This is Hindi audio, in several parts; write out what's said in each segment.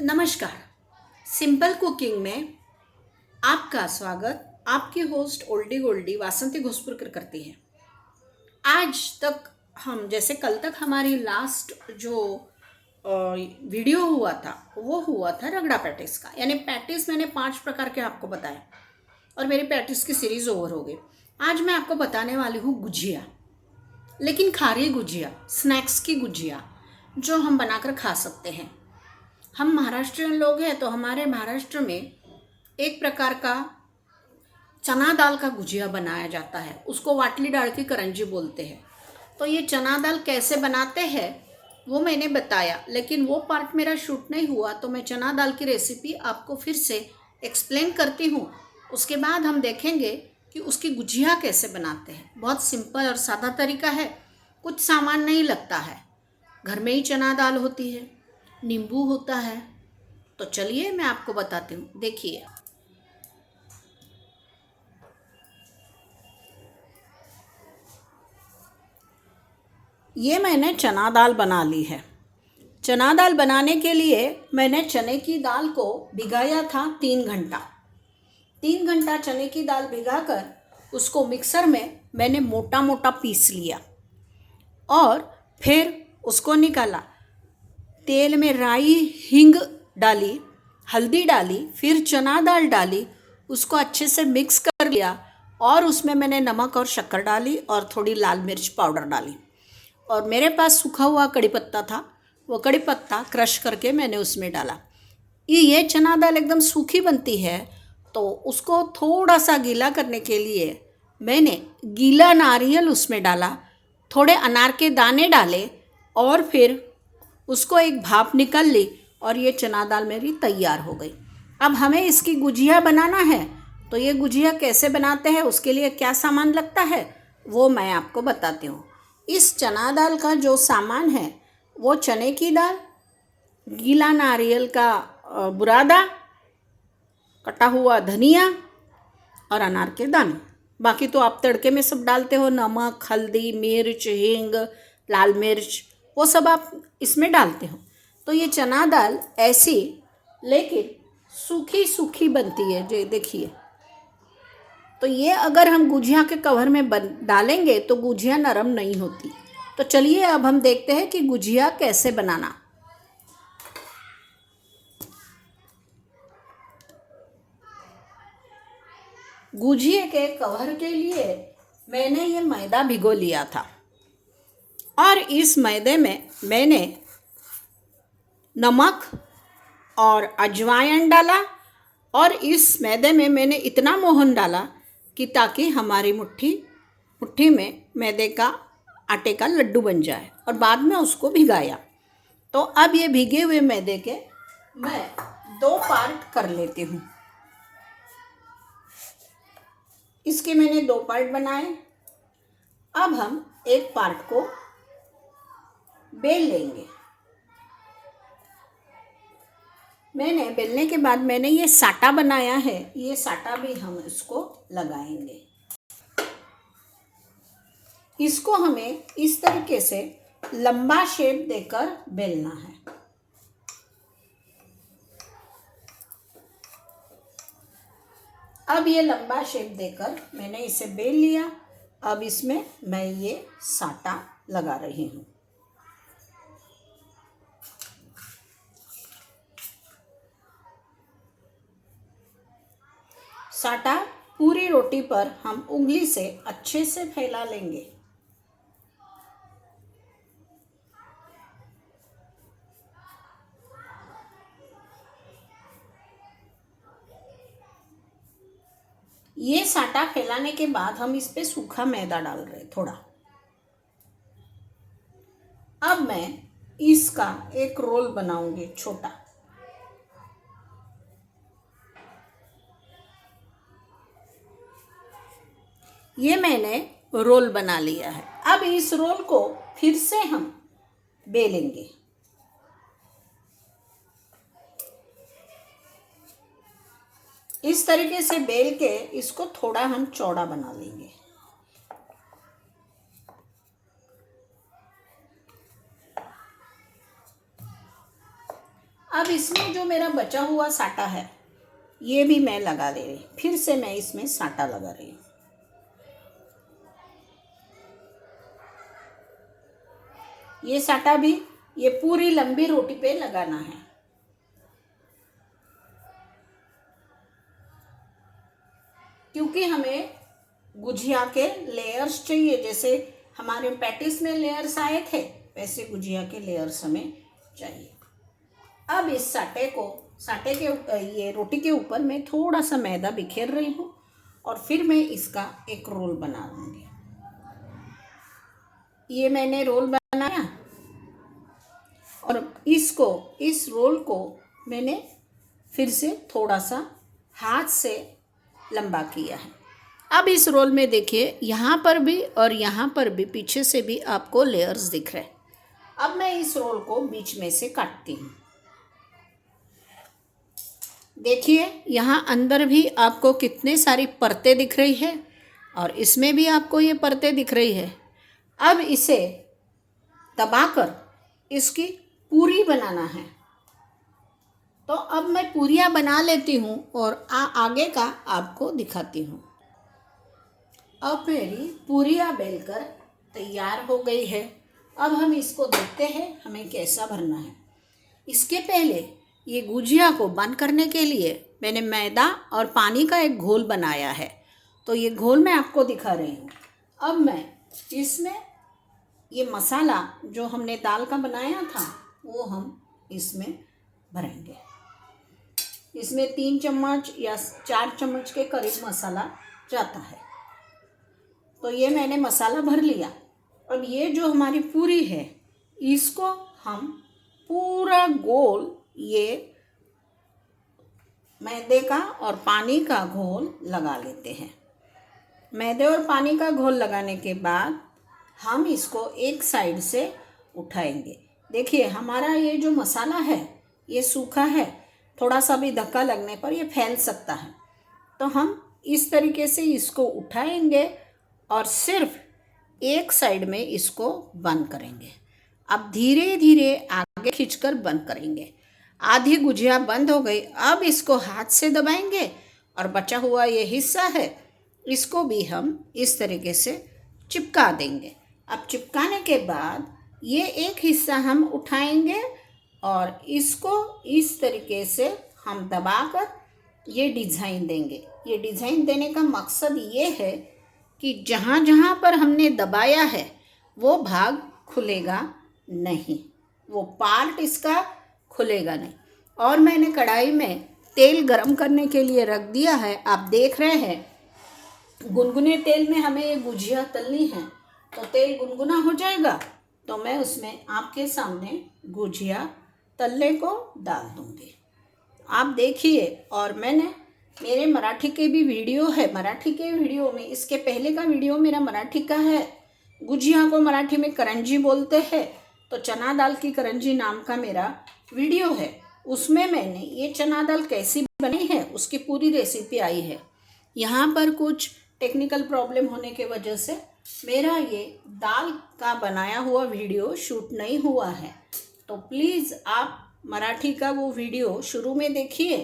नमस्कार। सिंपल कुकिंग में आपका स्वागत आपकी होस्ट ओल्डी गोल्डी वासंती घोसपुरकर करती है। आज तक हम जैसे कल तक हमारी लास्ट जो वीडियो हुआ था वो हुआ था रगड़ा पैटिस का, यानी पैटिस मैंने 5 प्रकार के आपको बताए और मेरी पैटिस की सीरीज़ ओवर हो गई। आज मैं आपको बताने वाली हूँ गुजिया, लेकिन खारी गुजिया, स्नैक्स की गुजिया जो हम बनाकर खा सकते हैं। हम महाराष्ट्रियन लोग हैं तो हमारे महाराष्ट्र में एक प्रकार का चना दाल का गुजिया बनाया जाता है, उसको वाटली दाल की करंजी बोलते हैं। तो ये चना दाल कैसे बनाते हैं वो मैंने बताया, लेकिन वो पार्ट मेरा शूट नहीं हुआ, तो मैं चना दाल की रेसिपी आपको फिर से एक्सप्लेन करती हूँ। उसके बाद हम देखेंगे कि उसकी गुजिया कैसे बनाते हैं। बहुत सिंपल और सादा तरीका है, कुछ सामान नहीं लगता है, घर में ही चना दाल होती है, नींबू होता है। तो चलिए मैं आपको बताती हूँ, देखिए। ये मैंने चना दाल बना ली है। चना दाल बनाने के लिए मैंने चने की दाल को भिगाया था 3 घंटा। 3 घंटा चने की दाल भिगाकर उसको मिक्सर में मैंने मोटा मोटा पीस लिया और फिर उसको निकाला। तेल में राई हींग डाली, हल्दी डाली, फिर चना दाल डाली, उसको अच्छे से मिक्स कर लिया और उसमें मैंने नमक और शक्कर डाली और थोड़ी लाल मिर्च पाउडर डाली। और मेरे पास सूखा हुआ कड़ी पत्ता था, वो कड़ी पत्ता क्रश करके मैंने उसमें डाला। ये चना दाल एकदम सूखी बनती है, तो उसको थोड़ा सा गीला करने के लिए मैंने गीला नारियल उसमें डाला, थोड़े अनार के दाने डाले और फिर उसको एक भाप निकाल ली और ये चना दाल मेरी तैयार हो गई। अब हमें इसकी गुजिया बनाना है, तो ये गुजिया कैसे बनाते हैं, उसके लिए क्या सामान लगता है वो मैं आपको बताती हूँ। इस चना दाल का जो सामान है वो चने की दाल, गीला नारियल का बुरादा, कटा हुआ धनिया और अनार के दाने। बाकी तो आप तड़के में सब डालते हो, नमक, हल्दी, मिर्च, हींग, लाल मिर्च, वो सब आप इसमें डालते हो। तो ये चना दाल ऐसी लेकिन सूखी सूखी बनती है, जो देखिए। तो ये अगर हम गुजिया के कवर में डालेंगे तो गुजिया नरम नहीं होती। तो चलिए अब हम देखते हैं कि गुजिया कैसे बनाना। गुजिया के कवर के लिए मैंने ये मैदा भिगो लिया था और इस मैदे में मैंने नमक और अजवाइन डाला और इस मैदे में मैंने इतना मोहन डाला कि ताकि हमारी मुट्ठी में मैदे का आटे का लड्डू बन जाए, और बाद में उसको भिगाया। तो अब ये भीगे हुए मैदे के मैं 2 पार्ट कर लेती हूँ। इसके मैंने 2 पार्ट बनाए। अब हम एक पार्ट को बेल लेंगे। मैंने बेलने के बाद मैंने ये साटा बनाया है, ये साटा भी हम इसको लगाएंगे। इसको हमें इस तरीके से लंबा शेप देकर बेलना है। अब ये लंबा शेप देकर मैंने इसे बेल लिया। अब इसमें मैं ये साटा लगा रही हूँ। साटा पूरी रोटी पर हम उंगली से अच्छे से फैला लेंगे। ये साटा फैलाने के बाद हम इस पे सूखा मैदा डाल रहे हैं थोड़ा। अब मैं इसका एक रोल बनाऊंगी छोटा। ये मैंने रोल बना लिया है। अब इस रोल को फिर से हम बेलेंगे। इस तरीके से बेल के इसको थोड़ा हम चौड़ा बना लेंगे। अब इसमें जो मेरा बचा हुआ साटा है ये भी मैं लगा दे रही, फिर से मैं इसमें साटा लगा रही हूँ। ये साटा भी ये पूरी लंबी रोटी पे लगाना है। क्योंकि हमें गुजिया के लेयर्स चाहिए, जैसे हमारे पैटिस में लेयर्स आए थे वैसे गुजिया के लेयर्स हमें चाहिए। अब इस साटे के ये रोटी के ऊपर मैं थोड़ा सा मैदा बिखेर रही हूँ और फिर मैं इसका एक रोल बना लूँगी। ये मैंने रोल बनाया और इस रोल को मैंने फिर से थोड़ा सा हाथ से लंबा किया है। अब इस रोल में देखिए यहाँ पर भी और यहाँ पर भी पीछे से भी आपको लेयर्स दिख रहे हैं। अब मैं इस रोल को बीच में से काटती हूँ। देखिए यहाँ अंदर भी आपको कितने सारी परतें दिख रही है और इसमें भी आपको ये परतें दिख रही है। अब इसे दबाकर इसकी पूरी बनाना है। तो अब मैं पूरियाँ बना लेती हूँ और आगे का आपको दिखाती हूँ। अब मेरी पूरियाँ बेलकर तैयार हो गई है। अब हम इसको देखते हैं हमें कैसा भरना है। इसके पहले ये गुजिया को बंद करने के लिए मैंने मैदा और पानी का एक घोल बनाया है। तो ये घोल मैं आपको दिखा रही हूँ। अब मैं इसमें ये मसाला जो हमने दाल का बनाया था वो हम इसमें भरेंगे। इसमें 3 चम्मच या 4 चम्मच के करीब मसाला जाता है। तो ये मैंने मसाला भर लिया। अब ये जो हमारी पूरी है इसको हम पूरा गोल ये मैदे का और पानी का घोल लगा लेते हैं। मैदे और पानी का घोल लगाने के बाद हम इसको एक साइड से उठाएंगे। देखिए हमारा ये जो मसाला है ये सूखा है, थोड़ा सा भी धक्का लगने पर ये फैल सकता है। तो हम इस तरीके से इसको उठाएंगे और सिर्फ एक साइड में इसको बंद करेंगे। अब धीरे धीरे आगे खींचकर बंद करेंगे। आधी गुजिया बंद हो गई। अब इसको हाथ से दबाएंगे और बचा हुआ ये हिस्सा है इसको भी हम इस तरीके से चिपका देंगे। अब चिपकाने के बाद ये एक हिस्सा हम उठाएंगे और इसको इस तरीके से हम दबाकर ये डिज़ाइन देंगे। ये डिज़ाइन देने का मकसद ये है कि जहाँ जहाँ पर हमने दबाया है वो भाग खुलेगा नहीं, वो पार्ट इसका खुलेगा नहीं। और मैंने कढ़ाई में तेल गरम करने के लिए रख दिया है। आप देख रहे हैं गुनगुने तेल में हमें ये गुजिया तलनी है। तो तेल गुनगुना हो जाएगा तो मैं उसमें आपके सामने गुजिया तलने को डाल दूँगी। आप देखिए। और मैंने मेरे मराठी के भी वीडियो है, मराठी के वीडियो में इसके पहले का वीडियो मेरा मराठी का है। गुजिया को मराठी में करंजी बोलते हैं, तो चना दाल की करंजी नाम का मेरा वीडियो है। उसमें मैंने ये चना दाल कैसी बनी है उसकी पूरी रेसिपी आई है। यहाँ पर कुछ टेक्निकल प्रॉब्लम होने के वजह से मेरा ये दाल का बनाया हुआ वीडियो शूट नहीं हुआ है। तो प्लीज़ आप मराठी का वो वीडियो शुरू में देखिए,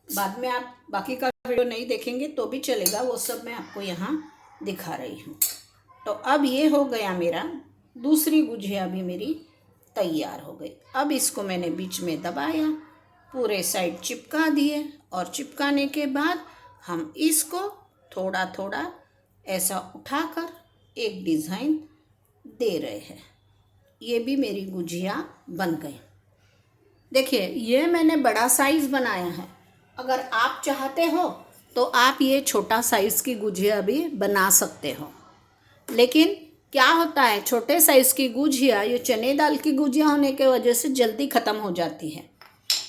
बाद में आप बाकी का वीडियो नहीं देखेंगे तो भी चलेगा, वो सब मैं आपको यहाँ दिखा रही हूँ। तो अब ये हो गया मेरा, दूसरी गुजिया भी मेरी तैयार हो गई। अब इसको मैंने बीच में दबाया, पूरे साइड चिपका दिए और चिपकाने के बाद हम इसको थोड़ा थोड़ा ऐसा उठाकर एक डिज़ाइन दे रहे हैं। ये भी मेरी गुजिया बन गई। देखिए ये मैंने बड़ा साइज़ बनाया है। अगर आप चाहते हो तो आप ये छोटा साइज़ की गुजिया भी बना सकते हो। लेकिन क्या होता है, छोटे साइज़ की गुजिया ये चने दाल की गुजिया होने के वजह से जल्दी ख़त्म हो जाती है।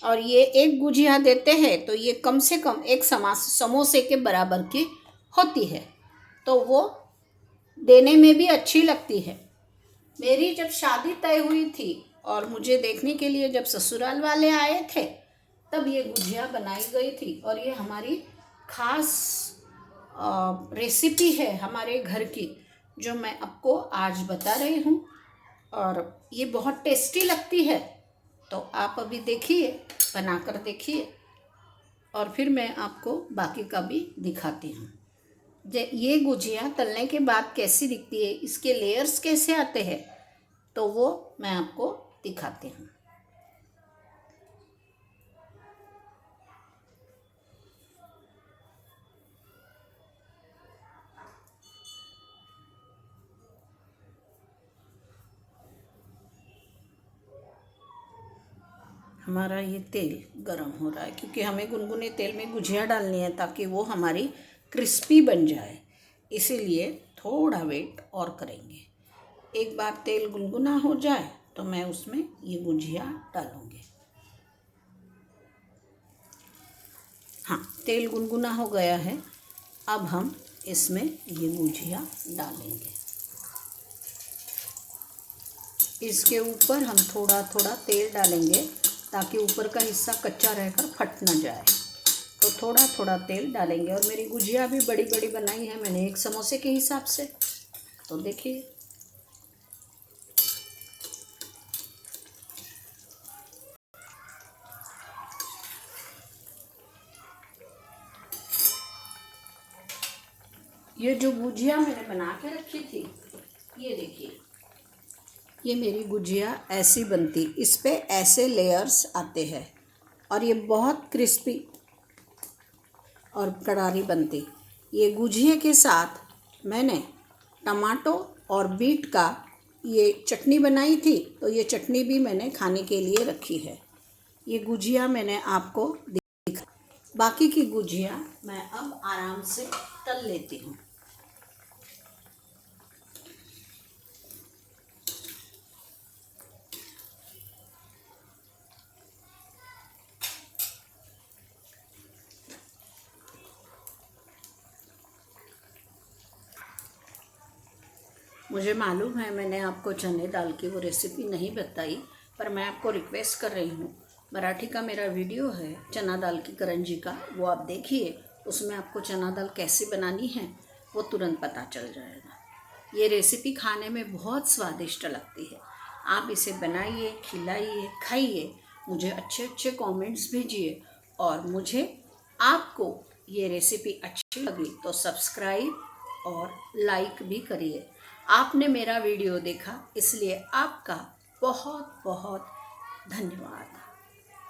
और ये एक गुजिया देते हैं तो ये कम से कम एक समोसे के बराबर की होती है, तो वो देने में भी अच्छी लगती है। मेरी जब शादी तय हुई थी और मुझे देखने के लिए जब ससुराल वाले आए थे तब ये गुजिया बनाई गई थी। और ये हमारी ख़ास रेसिपी है हमारे घर की, जो मैं आपको आज बता रही हूँ। और ये बहुत टेस्टी लगती है। तो आप अभी देखिए बनाकर देखिए और फिर मैं आपको बाकी का भी दिखाती हूँ। ये गुजिया तलने के बाद कैसी दिखती है, इसके लेयर्स कैसे आते हैं, तो वो मैं आपको दिखाती हूँ। हमारा ये तेल गरम हो रहा है क्योंकि हमें गुनगुने तेल में गुजिया डालनी है ताकि वो हमारी क्रिस्पी बन जाए, इसीलिए थोड़ा वेट और करेंगे। एक बार तेल गुनगुना हो जाए तो मैं उसमें ये गुजिया डालूँगी। हाँ, तेल गुनगुना हो गया है। अब हम इसमें ये गुजिया डालेंगे। इसके ऊपर हम थोड़ा थोड़ा तेल डालेंगे ताकि ऊपर का हिस्सा कच्चा रहकर फट ना जाए। तो थोड़ा थोड़ा तेल डालेंगे। और मेरी गुजिया भी बड़ी बड़ी बनाई है मैंने, एक समोसे के हिसाब से। तो देखिए, ये जो गुजिया मैंने बना के रखी थी, ये देखिए, ये मेरी गुजिया ऐसी बनती, इस पे ऐसे लेयर्स आते हैं और ये बहुत क्रिस्पी और करारी बनती। ये गुजिया के साथ मैंने टमाटो और बीट का ये चटनी बनाई थी, तो ये चटनी भी मैंने खाने के लिए रखी है। ये गुजिया मैंने आपको दिखा। बाकी की गुजिया मैं अब आराम से तल लेती हूँ। मुझे मालूम है मैंने आपको चने दाल की वो रेसिपी नहीं बताई, पर मैं आपको रिक्वेस्ट कर रही हूँ। मराठी का मेरा वीडियो है चना दाल की करंजी का, वो आप देखिए। उसमें आपको चना दाल कैसे बनानी है वो तुरंत पता चल जाएगा। ये रेसिपी खाने में बहुत स्वादिष्ट लगती है। आप इसे बनाइए, खिलाइए, खाइए। मुझे अच्छे अच्छे कमेंट्स भेजिए और मुझे आपको ये रेसिपी अच्छी लगी तो सब्सक्राइब और लाइक भी करिए। आपने मेरा वीडियो देखा इसलिए आपका बहुत बहुत धन्यवाद।